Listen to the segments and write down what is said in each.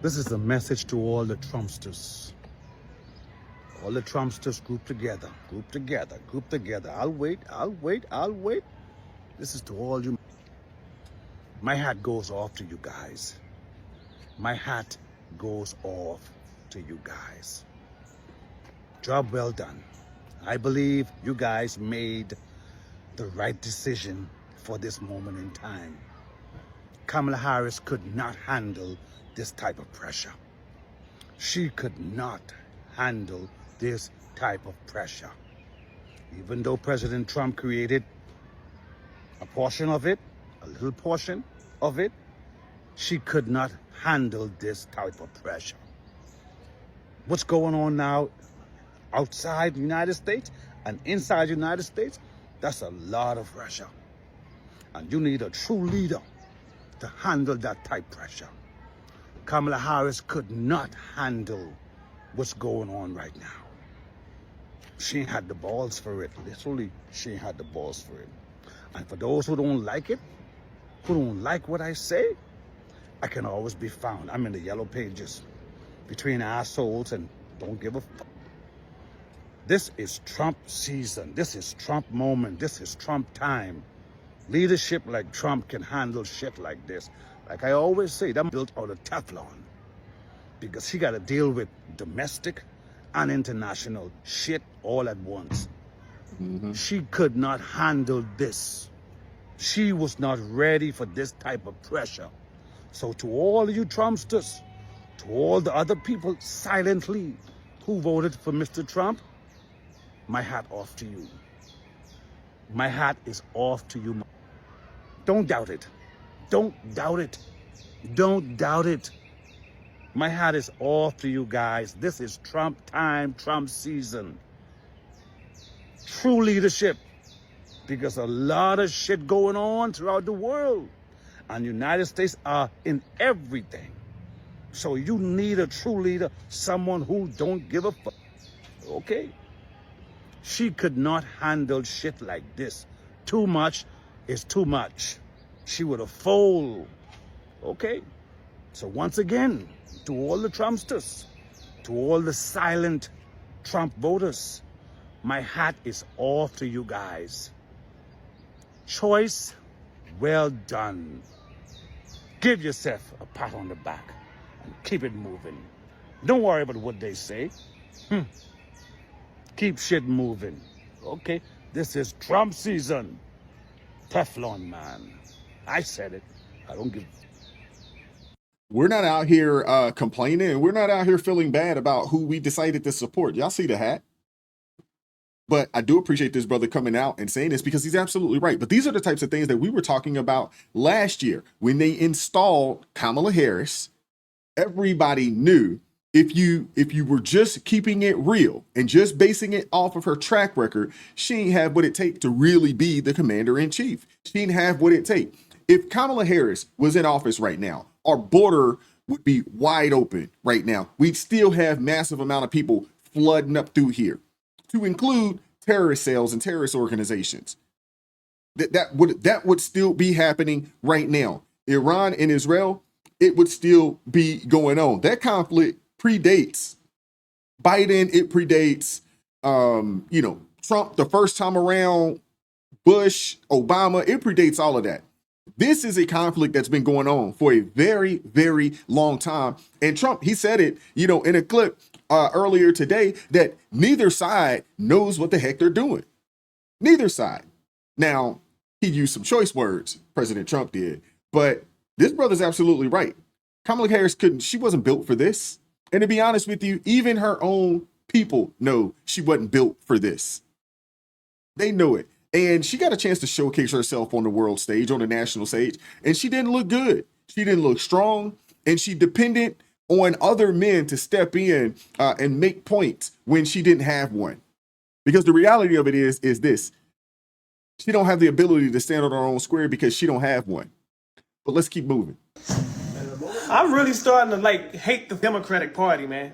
This is a message to all the Trumpsters. All the Trumpsters group together, group together, group together. I'll wait, I'll wait, I'll wait. This is to all you. My hat goes off to you guys. My hat goes off to you guys. Job well done. I believe you guys made the right decision for this moment in time. Kamala Harris could not handle this type of pressure. She could not handle this type of pressure. Even though President Trump created a portion of it, a little portion of it, she could not handle this type of pressure. What's going on now outside the United States and inside the United States, that's a lot of pressure. And you need a true leader to handle that type of pressure. Kamala Harris could not handle what's going on right now. She ain't had the balls for it. Literally, she ain't had the balls for it. And for those who don't like it, who don't like what I say, I can always be found. I'm in the yellow pages between assholes and don't give a fuck. This is Trump season. This is Trump moment. This is Trump time. Leadership like Trump can handle shit like this. Like I always say, that built out of Teflon. Because he got to deal with domestic and international shit all at once. She could not handle this. She was not ready for this type of pressure. So to all you Trumpsters, to all the other people silently who voted for Mr. Trump, my hat off to you. My hat is off to you. Don't doubt it. Don't doubt it. Don't doubt it. My hat is off to you guys. This is Trump time, Trump season. True leadership. Because a lot of shit going on throughout the world. And the United States are in everything. So you need a true leader, someone who don't give a fuck. Okay? She could not handle shit like this. Too much is too much. She would have folded. Okay? So once again, to all the Trumpsters, to all the silent Trump voters, my hat is off to you guys. Choice well done. Give yourself a pat on the back and keep it moving. Don't worry about what they say. Keep shit moving. Okay? This is Trump season. Teflon man. I said it. I don't give. We're not out here complaining. We're not out here feeling bad about who we decided to support. Y'all see the hat? But I do appreciate this brother coming out and saying this because he's absolutely right. But these are the types of things that we were talking about last year when they installed Kamala Harris. Everybody knew if you were just keeping it real and just basing it off of her track record, she ain't have what it take to really be the commander in chief. She ain't have what it take. If Kamala Harris was in office right now, our border would be wide open right now. We'd still have massive amount of people flooding up through here, to include terrorist cells and terrorist organizations. That would still be happening right now. Iran and Israel, it would still be going on. That conflict predates Biden. It predates, Trump the first time around, Bush, Obama. It predates all of that. This is a conflict that's been going on for a very, very long time. And Trump, he said it, in a clip earlier today, that neither side knows what the heck they're doing. Neither side. Now, he used some choice words, President Trump did, but this brother's absolutely right. Kamala Harris she wasn't built for this. And to be honest with you, even her own people know she wasn't built for this. They know it. And she got a chance to showcase herself on the world stage, on the national stage, and she didn't look good. She didn't look strong, and she depended on other men to step in and make points when she didn't have one. Because the reality of it is this. She don't have the ability to stand on her own square because she don't have one. But let's keep moving. I'm really starting to hate the Democratic Party, man.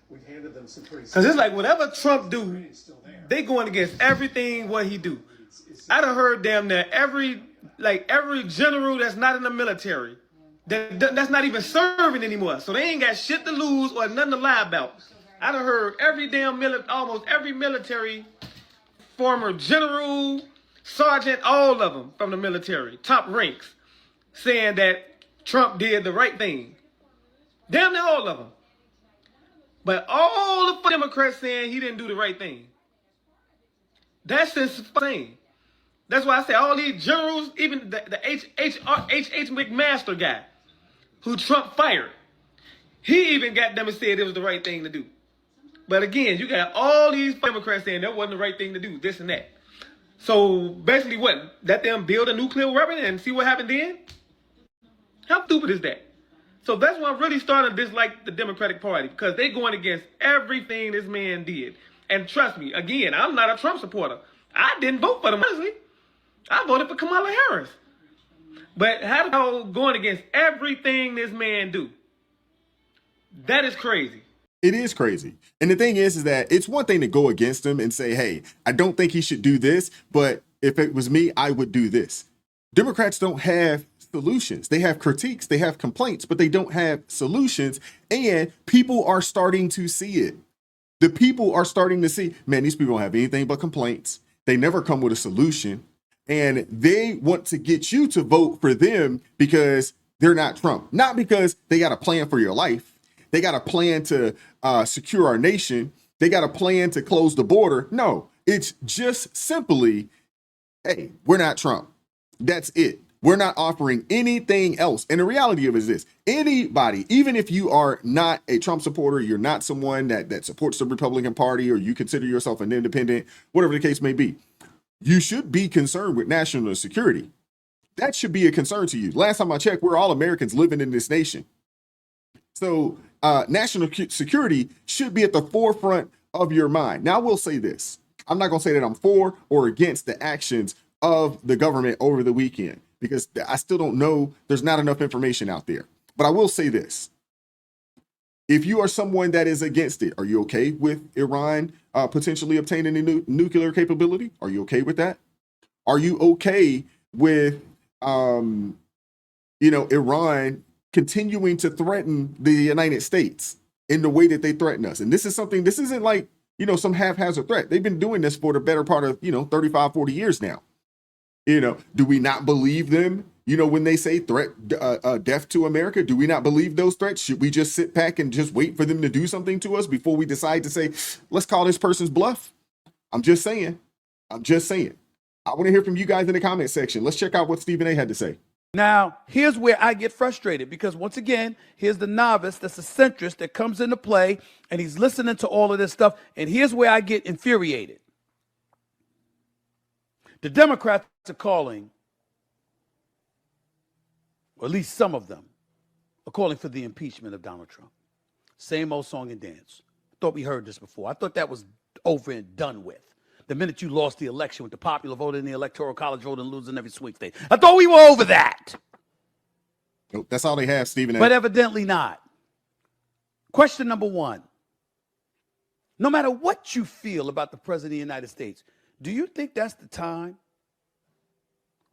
Because it's like whatever Trump do, they going against everything what he do. I done heard damn near every general that's not in the military that's not even serving anymore. So they ain't got shit to lose or nothing to lie about. I done heard every damn almost every military, former general, sergeant, all of them from the military, top ranks, saying that Trump did the right thing. Damn near all of them. But all the Democrats saying he didn't do the right thing. That's insane. That's why I say all these generals, even the H. McMaster guy, who Trump fired, he even got them and said it was the right thing to do. But again, you got all these Democrats saying that wasn't the right thing to do, this and that. So basically what? Let them build a nuclear weapon and see what happened then? How stupid is that? So that's why I'm really starting to dislike the Democratic Party, because they're going against everything this man did. And trust me, again, I'm not a Trump supporter. I didn't vote for them, honestly. I voted for Kamala Harris. But how going against everything this man do? That is crazy. It is crazy. And the thing is that it's one thing to go against him and say, hey, I don't think he should do this, but if it was me, I would do this. Democrats don't have solutions. They have critiques, they have complaints, but they don't have solutions. And people are starting to see it. The people are starting to see, man, these people don't have anything but complaints. They never come with a solution. And they want to get you to vote for them because they're not Trump. Not because they got a plan for your life. They got a plan to secure our nation. They got a plan to close the border. No, it's just simply, hey, we're not Trump. That's it. We're not offering anything else. And the reality of it is this: anybody, even if you are not a Trump supporter, you're not someone that supports the Republican Party, or you consider yourself an independent, whatever the case may be, you should be concerned with national security. That should be a concern to you. Last time I checked, we're all Americans living in this nation. So national security should be at the forefront of your mind. Now, I will say this. I'm not going to say that I'm for or against the actions of the government over the weekend, because I still don't know. There's not enough information out there. But I will say this. If you are someone that is against it, are you okay with Iran potentially obtaining a nuclear capability? Are you okay with that? Are you okay with, Iran continuing to threaten the United States in the way that they threaten us? And this isn't like, some haphazard threat. They've been doing this for the better part of, 35, 40 years now. Do we not believe them? When they say death to America, do we not believe those threats? Should we just sit back and just wait for them to do something to us before we decide to say, let's call this person's bluff? I'm just saying. I want to hear from you guys in the comment section. Let's check out what Stephen A had to say. Now, here's where I get frustrated, because once again, here's the novice that's a centrist that comes into play, and he's listening to all of this stuff, and here's where I get infuriated. The Democrats are calling, or at least some of them, are calling for the impeachment of Donald Trump. Same old song and dance. Thought we heard this before. I thought that was over and done with. The minute you lost the election with the popular vote in the electoral college vote and losing every swing state. I thought we were over that. Nope, that's all they have, Stephen A. But evidently not. Question number one. No matter what you feel about the President of the United States, do you think that's the time,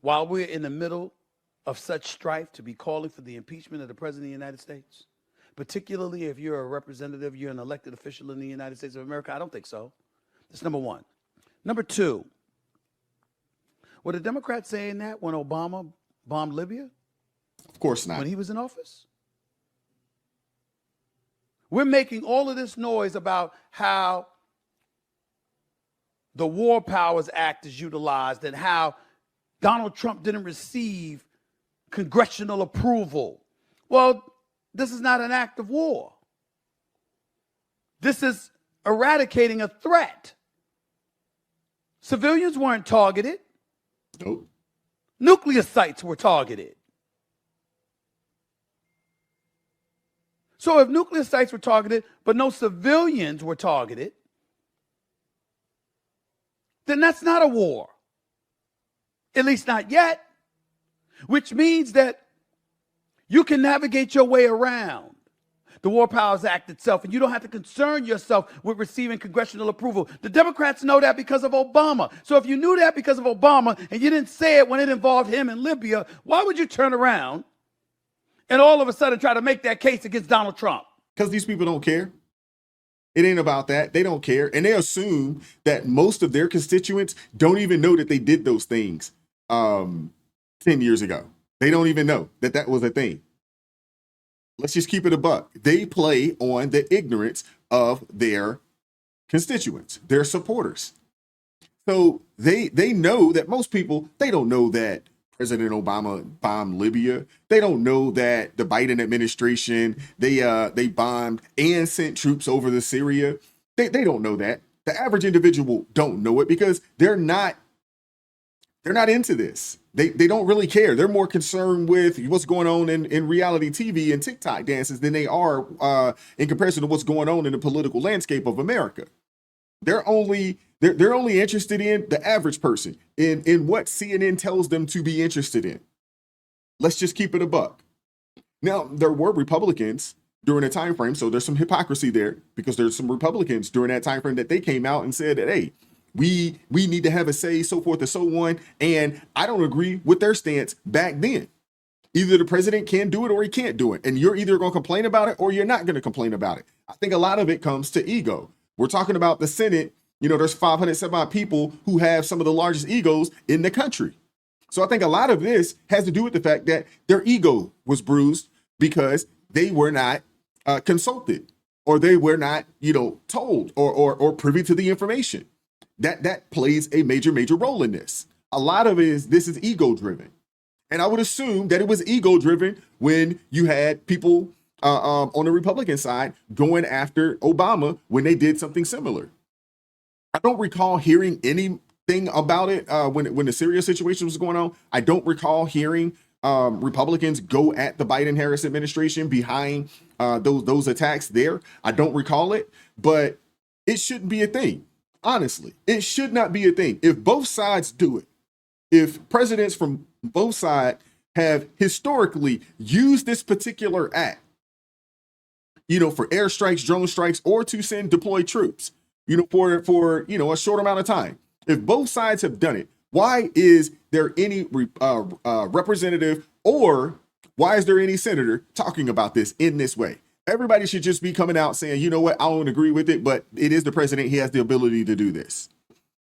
while we're in the middle of such strife, to be calling for the impeachment of the President of the United States? Particularly if you're a representative, you're an elected official in the United States of America? I don't think so. That's number one. Number two, were the Democrats saying that when Obama bombed Libya? Of course not. When he was in office? We're making all of this noise about how the War Powers Act is utilized and how Donald Trump didn't receive congressional approval. Well, this is not an act of war. This is eradicating a threat. Civilians weren't targeted. Nope. Nuclear sites were targeted. So if nuclear sites were targeted, but no civilians were targeted, then that's not a war. At least not yet. Which means that you can navigate your way around the War Powers Act itself, and you don't have to concern yourself with receiving congressional approval. The Democrats know that because of Obama. So if you knew that because of Obama and you didn't say it when it involved him in Libya, why would you turn around and all of a sudden try to make that case against Donald Trump? Because these people don't care. It ain't about that. They don't care. And they assume that most of their constituents don't even know that they did those things 10 years ago. They don't even know that that was a thing. Let's just keep it a buck. They play on the ignorance of their constituents, their supporters. So they know that most people, they don't know that President Obama bombed Libya. They don't know that the Biden administration, they bombed and sent troops over to Syria. They don't know that. The average individual don't know it because they're not into this. They don't really care. They're more concerned with what's going on in reality TV and TikTok dances than they are in comparison to what's going on in the political landscape of America. They're only interested in the average person, in what CNN tells them to be interested in. Let's just keep it a buck. Now, there were Republicans during a time frame, so there's some hypocrisy there because there's some Republicans during that time frame that they came out and said that, hey, we need to have a say, so forth and so on. And I don't agree with their stance back then. Either the president can do it or he can't do it. And you're either going to complain about it or you're not going to complain about it. I think a lot of it comes to ego. We're talking about the Senate. You know, there's 500 some odd people who have some of the largest egos in the country. So I think a lot of this has to do with the fact that their ego was bruised because they were not consulted or they were not, told or privy to the information. That plays a major role in this. A lot of this is ego driven. And I would assume that it was ego driven when you had people on the Republican side going after Obama when they did something similar. I don't recall hearing anything about it when the Syria situation was going on. I don't recall hearing Republicans go at the Biden-Harris administration behind those attacks there. I don't recall it, but it shouldn't be a thing. Honestly, it should not be a thing. If both sides do it, if presidents from both sides have historically used this particular act, for airstrikes, drone strikes, or to send deployed troops, for a short amount of time. If both sides have done it, why is there any representative or why is there any senator talking about this in this way? Everybody should just be coming out saying, you know what, I don't agree with it, but it is the president. He has the ability to do this.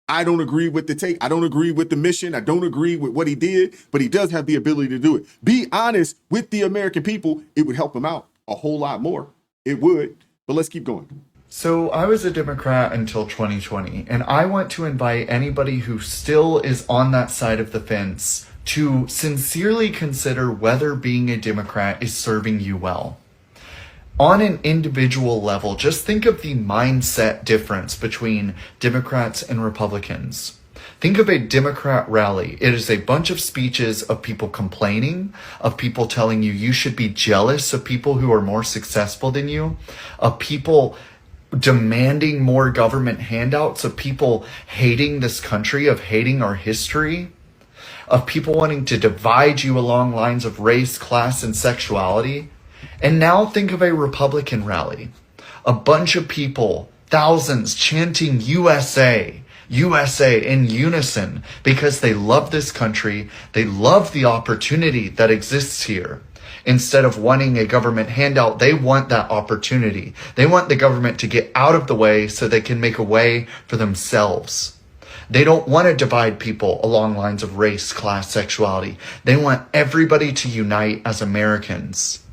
I don't agree with the take. I don't agree with the mission. I don't agree with what he did, but he does have the ability to do it. Be honest with the American people. It would help him out a whole lot more. It would, but let's keep going. So I was a Democrat until 2020, and I want to invite anybody who still is on that side of the fence to sincerely consider whether being a Democrat is serving you well. On an individual level, just think of the mindset difference between Democrats and Republicans. Think of a Democrat rally. It is a bunch of speeches of people complaining, of people telling you you should be jealous of people who are more successful than you, of people demanding more government handouts, of people hating this country, of hating our history, of people wanting to divide you along lines of race, class, and sexuality. And now think of a Republican rally. A bunch of people, thousands, chanting USA, USA in unison because they love this country. They love the opportunity that exists here. Instead of wanting a government handout, they want that opportunity. They want the government to get out of the way so they can make a way for themselves. They don't want to divide people along lines of race, class, sexuality. They want everybody to unite as Americans.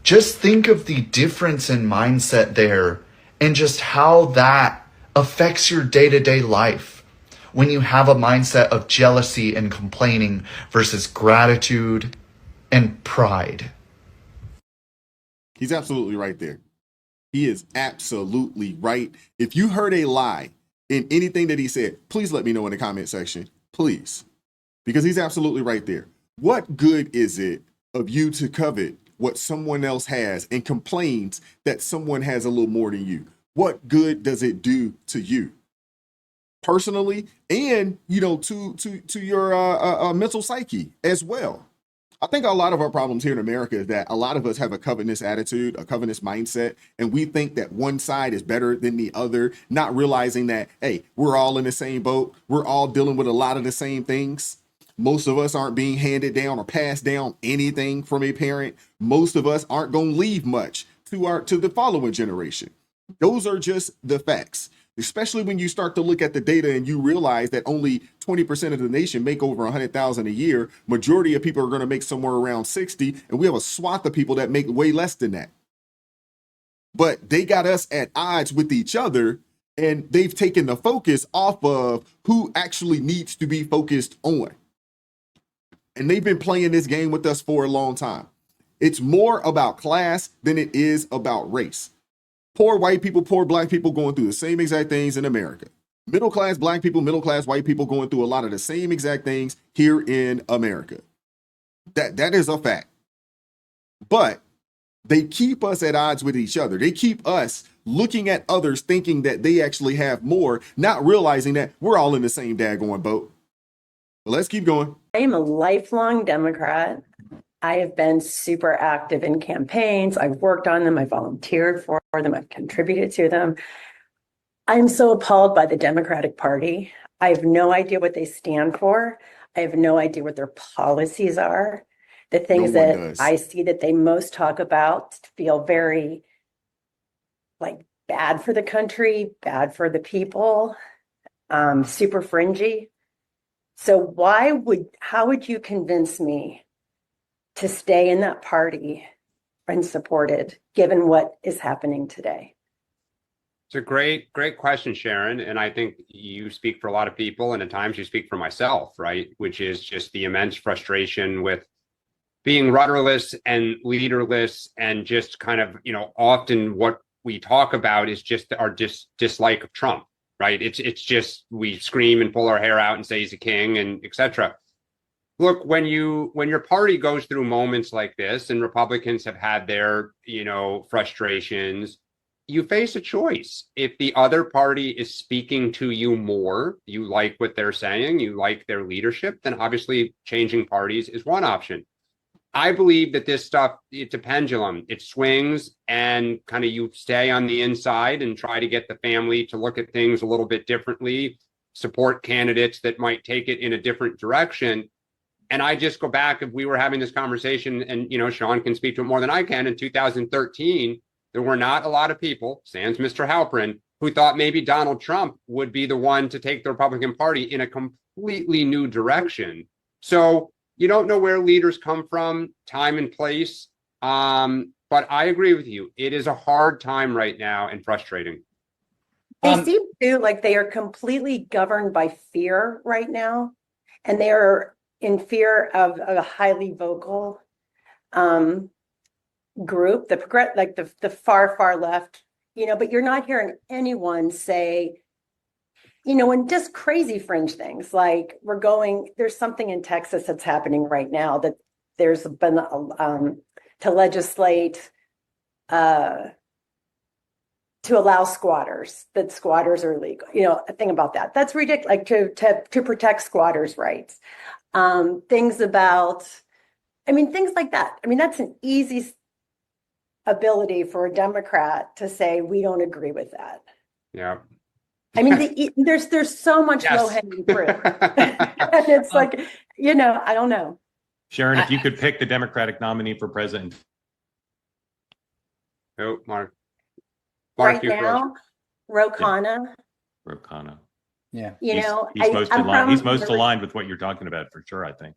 Just think of the difference in mindset there and just how that affects your day-to-day life when you have a mindset of jealousy and complaining versus gratitude and pride. He's absolutely right there. He is absolutely right. If you heard a lie in anything that he said, please let me know in the comment section, please, because he's absolutely right there. What good is it of you to covet what someone else has and complains that someone has a little more than you? What good does it do to you personally and, to your mental psyche as well? I think a lot of our problems here in America is that a lot of us have a covetous attitude, a covetous mindset, and we think that one side is better than the other, not realizing that, hey, we're all in the same boat. We're all dealing with a lot of the same things. Most of us aren't being handed down or passed down anything from a parent. Most of us aren't going to leave much to the following generation. Those are just the facts, especially when you start to look at the data and you realize that only 20% of the nation make over 100,000 a year. Majority of people are going to make somewhere around 60, and we have a swath of people that make way less than that. But they got us at odds with each other, and they've taken the focus off of who actually needs to be focused on. And they've been playing this game with us for a long time. It's more about class than it is about race. Poor white people, poor black people going through the same exact things in America. Middle class black people, middle class white people going through a lot of the same exact things here in America. That is a fact. But they keep us at odds with each other. They keep us looking at others thinking that they actually have more, not realizing that we're all in the same daggone boat. But let's keep going. I am a lifelong Democrat. I have been super active in campaigns. I've worked on them. I volunteered for them. I've contributed to them. I'm so appalled by the Democratic Party. I have no idea what they stand for. I have no idea what their policies are. The things that I see that they most talk about feel very like bad for the country, bad for the people, super fringy. So how would you convince me to stay in that party and support it, given what is happening today? It's a great question, Sharon. And I think you speak for a lot of people, and at times you speak for myself, right? Which is just the immense frustration with being rudderless and leaderless, and just kind of, often what we talk about is just our dislike of Trump, right? It's just, we scream and pull our hair out and say he's a king and etc. Look, when your party goes through moments like this, and Republicans have had their, frustrations, you face a choice. If the other party is speaking to you more, you like what they're saying, you like their leadership, then obviously changing parties is one option. I believe that this stuff, it's a pendulum. It swings, and kind of you stay on the inside and try to get the family to look at things a little bit differently, support candidates that might take it in a different direction. And I just go back, if we were having this conversation, and, Sean can speak to it more than I can, in 2013, there were not a lot of people, sans Mr. Halperin, who thought maybe Donald Trump would be the one to take the Republican Party in a completely new direction. So you don't know where leaders come from, time and place. But I agree with you. It is a hard time right now and frustrating. They seem to like they are completely governed by fear right now. And they are in fear of a highly vocal group, the far left, but you're not hearing anyone say, and just crazy fringe things like there's something in Texas that's happening right now that there's been to legislate to allow squatters, that squatters are illegal, a thing about that. That's ridiculous, like to protect squatters' rights. Things about, things like that. That's an easy ability for a Democrat to say, we don't agree with that. Yeah. There's so much low-hanging fruit. And it's like, I don't know. Sharon, if you could pick the Democratic nominee for president. Oh, Mark. Right now, Ro Khanna. Ro Khanna. Yeah. He's most aligned with what you're talking about, for sure, I think.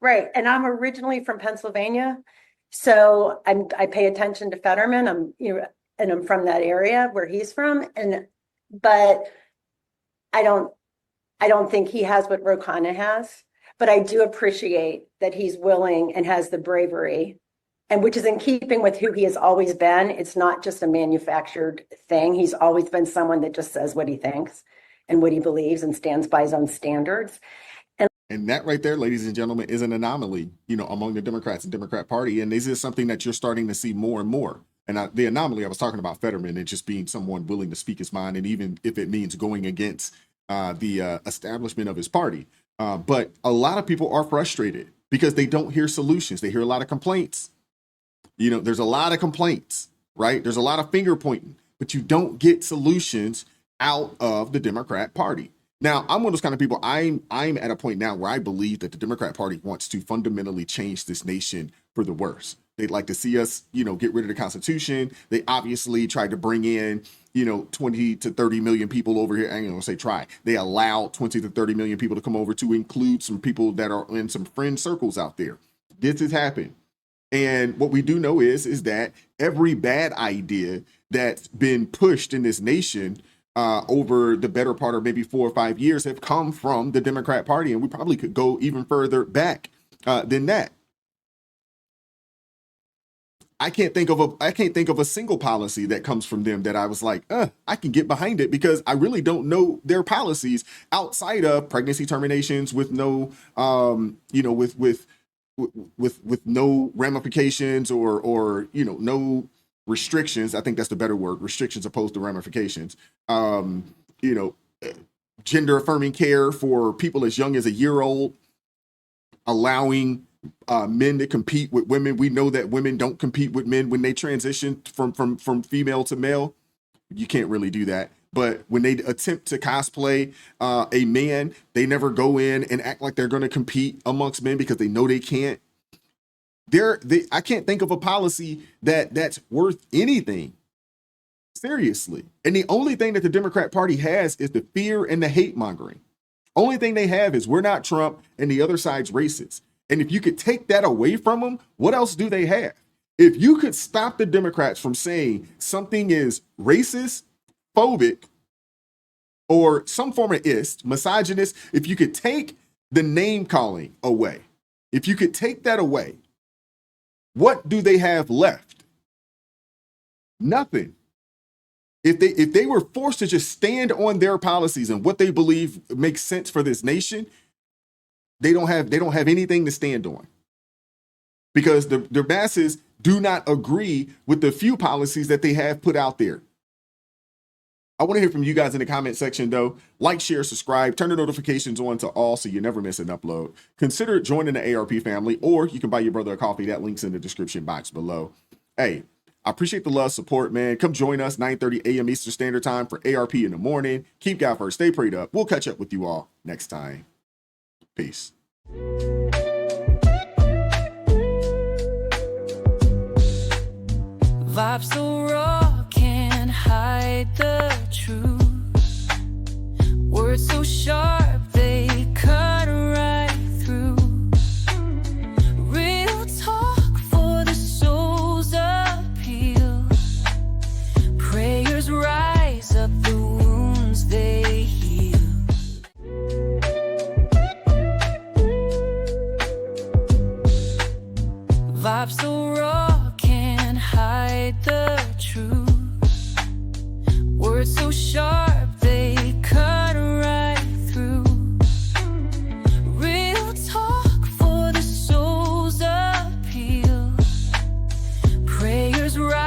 Right. And I'm originally from Pennsylvania. So I pay attention to Fetterman. I'm from that area where he's from. But I don't think he has what Ro Khanna has. But I do appreciate that he's willing and has the bravery, and which is in keeping with who he has always been. It's not just a manufactured thing. He's always been someone that just says what he thinks and what he believes and stands by his own standards. And that right there, ladies and gentlemen, is an anomaly, among the Democrats and Democrat Party. And this is something that you're starting to see more and more. And the anomaly, I was talking about Fetterman and just being someone willing to speak his mind, and even if it means going against the establishment of his party. But a lot of people are frustrated because they don't hear solutions. They hear a lot of complaints. There's a lot of complaints, right? There's a lot of finger pointing, but you don't get solutions out of the Democrat Party. Now, I'm one of those kind of people. I'm at a point now where I believe that the Democrat Party wants to fundamentally change this nation for the worse. They'd like to see us, get rid of the Constitution. They obviously tried to bring in, 20 to 30 million people over here. I ain't gonna say try. They allowed 20 to 30 million people to come over, to include some people that are in some friend circles out there. This has happened. And what we do know is that every bad idea that's been pushed in this nation over the better part of maybe 4 or 5 years have come from the Democrat Party, and we probably could go even further back than that. I can't think of a single policy that comes from them that I was like, I can get behind it, because I really don't know their policies outside of pregnancy terminations with no, with no ramifications or no restrictions. I think that's the better word, restrictions opposed to ramifications. Gender affirming care for people as young as a year old, allowing men to compete with women. We know that women don't compete with men when they transition from female to male. You can't really do that. But when they attempt to cosplay a man, they never go in and act like they're going to compete amongst men because they know they can't. I can't think of a policy that's worth anything. Seriously. And the only thing that the Democrat Party has is the fear and the hate mongering. Only thing they have is we're not Trump and the other side's racist. And if you could take that away from them, what else do they have? If you could stop the Democrats from saying something is racist, phobic, or some form of misogynist, if you could take the name calling away, if you could take that away, what do they have left? Nothing. If they were forced to just stand on their policies and what they believe makes sense for this nation, they don't have anything to stand on, because the masses do not agree with the few policies that they have put out there. I want to hear from you guys in the comment section, though. Like, share, subscribe, turn the notifications on to all so you never miss an upload. Consider joining the ARP family, or you can buy your brother a coffee. That link's in the description box below. Hey, I appreciate the love, support, man. Come join us 9:30 a.m. Eastern Standard Time for ARP in the morning. Keep God first. Stay prayed up. We'll catch up with you all next time. Peace. Vibes so raw, can't hide the truth. Words so sharp, they cut right through. Real talk for the soul's appeal. Prayers rise up the wounds they heal. Vibes so raw, can't hide the truth. Words so sharp, they cut right through. Real talk for the soul's appeal. Prayers rise